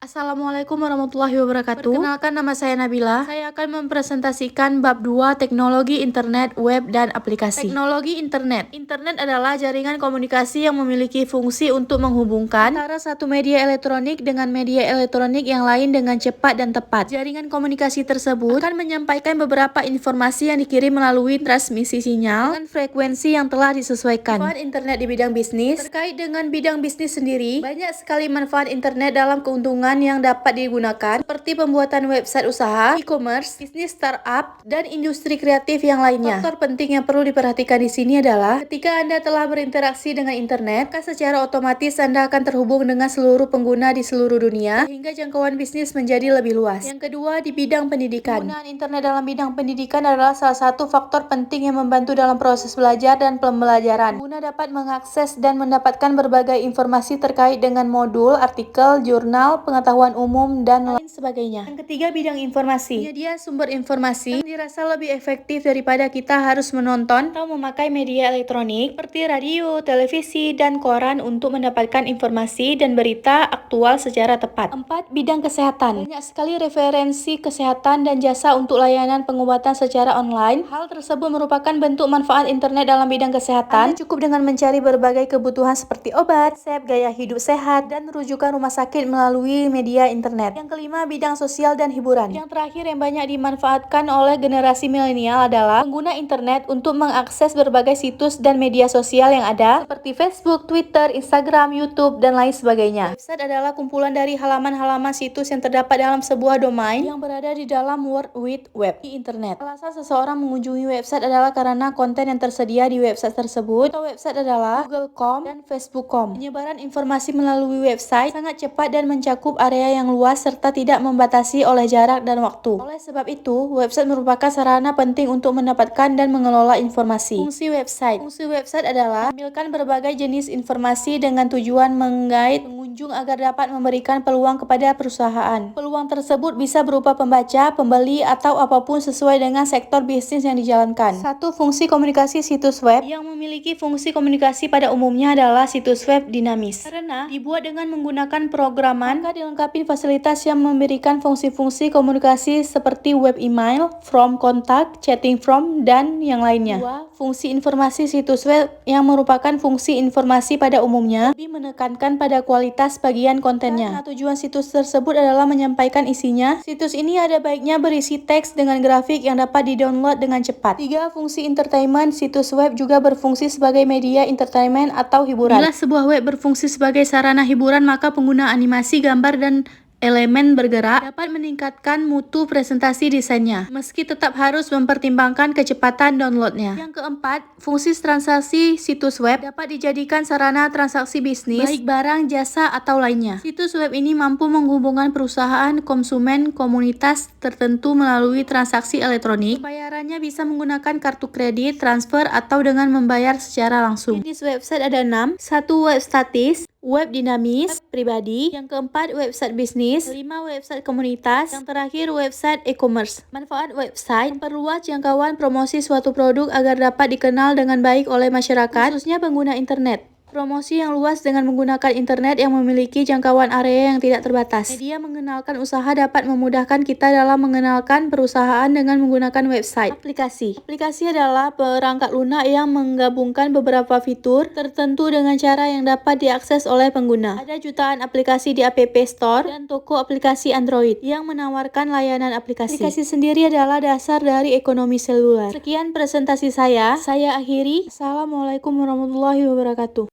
Assalamualaikum warahmatullahi wabarakatuh. Perkenalkan, nama saya Nabila. Saya akan mempresentasikan bab 2 teknologi internet, web, dan aplikasi. Teknologi internet. Internet adalah jaringan komunikasi yang memiliki fungsi untuk menghubungkan antara satu media elektronik dengan media elektronik yang lain dengan cepat dan tepat. Jaringan komunikasi tersebut akan menyampaikan beberapa informasi yang dikirim melalui transmisi sinyal dengan frekuensi yang telah disesuaikan. Manfaat internet di bidang bisnis. Terkait dengan bidang bisnis sendiri, banyak sekali manfaat internet dalam keuntungan yang dapat digunakan seperti pembuatan website usaha, e-commerce, bisnis startup, dan industri kreatif yang lainnya. Faktor penting yang perlu diperhatikan di sini adalah ketika Anda telah berinteraksi dengan internet, maka secara otomatis Anda akan terhubung dengan seluruh pengguna di seluruh dunia sehingga jangkauan bisnis menjadi lebih luas. Yang kedua, di bidang pendidikan. Penggunaan internet dalam bidang pendidikan adalah salah satu faktor penting yang membantu dalam proses belajar dan pembelajaran. Pengguna dapat mengakses dan mendapatkan berbagai informasi terkait dengan modul, artikel, jurnal, pengetahuan umum, dan lain sebagainya. Yang ketiga, bidang informasi. Penyedia sumber informasi yang dirasa lebih efektif daripada kita harus menonton atau memakai media elektronik seperti radio, televisi, dan koran untuk mendapatkan informasi dan berita aktual secara tepat. 4. Bidang kesehatan. Banyak sekali referensi kesehatan dan jasa untuk layanan pengobatan secara online. Hal tersebut merupakan bentuk manfaat internet dalam bidang kesehatan. Anda cukup dengan mencari berbagai kebutuhan seperti obat, resep, gaya hidup sehat, dan rujukan rumah sakit melalui media internet. Yang kelima, bidang sosial dan hiburan. Yang terakhir yang banyak dimanfaatkan oleh generasi milenial adalah pengguna internet untuk mengakses berbagai situs dan media sosial yang ada seperti Facebook, Twitter, Instagram, YouTube, dan lain sebagainya. Website adalah kumpulan dari halaman-halaman situs yang terdapat dalam sebuah domain yang berada di dalam World Wide Web di internet. Alasan seseorang mengunjungi website adalah karena konten yang tersedia di website tersebut. Atau website adalah Google.com dan Facebook.com. Penyebaran informasi melalui website sangat cepat dan mencakup area yang luas serta tidak membatasi oleh jarak dan waktu. Oleh sebab itu, website merupakan sarana penting untuk mendapatkan dan mengelola informasi. Fungsi website. Fungsi website adalah menampilkan berbagai jenis informasi dengan tujuan menggait pengunjung agar dapat memberikan peluang kepada perusahaan. Peluang tersebut bisa berupa pembaca, pembeli, atau apapun sesuai dengan sektor bisnis yang dijalankan. Satu, fungsi komunikasi situs web. Yang memiliki fungsi komunikasi pada umumnya adalah situs web dinamis. Karena dibuat dengan menggunakan programan, maka dilengkapi fasilitas yang memberikan fungsi-fungsi komunikasi seperti web email, from kontak, chatting from, dan yang lainnya. 2. Fungsi informasi situs web yang merupakan fungsi informasi pada umumnya lebih menekankan pada kualitas bagian kontennya. Karena tujuan situs tersebut adalah menyampaikan isinya, situs ini ada baiknya berisi teks dengan grafik yang dapat di-download dengan cepat. 3. Fungsi entertainment. Situs web juga berfungsi sebagai media entertainment atau hiburan. Bila sebuah web berfungsi sebagai sarana hiburan, maka pengguna animasi, gambar, dan elemen bergerak dapat meningkatkan mutu presentasi desainnya, meski tetap harus mempertimbangkan kecepatan downloadnya. Yang keempat, fungsi transaksi situs web dapat dijadikan sarana transaksi bisnis, baik barang, jasa, atau lainnya. Situs web ini mampu menghubungkan perusahaan, konsumen, komunitas tertentu melalui transaksi elektronik. Pembayarannya bisa menggunakan kartu kredit, transfer, atau dengan membayar secara langsung. Jenis website ada 6. 1. Web statis, web dinamis, web pribadi. Yang keempat, website bisnis. 5. Website komunitas. Yang terakhir, website e-commerce. Manfaat website: memperluas jangkauan promosi suatu produk agar dapat dikenal dengan baik oleh masyarakat, khususnya pengguna internet. Promosi yang luas dengan menggunakan internet yang memiliki jangkauan area yang tidak terbatas. Media mengenalkan usaha dapat memudahkan kita dalam mengenalkan perusahaan dengan menggunakan website. Aplikasi. Aplikasi adalah perangkat lunak yang menggabungkan beberapa fitur tertentu dengan cara yang dapat diakses oleh pengguna. Ada jutaan aplikasi di App Store dan toko aplikasi Android yang menawarkan layanan aplikasi. Aplikasi sendiri adalah dasar dari ekonomi seluler. Sekian presentasi saya akhiri. Assalamualaikum warahmatullahi wabarakatuh.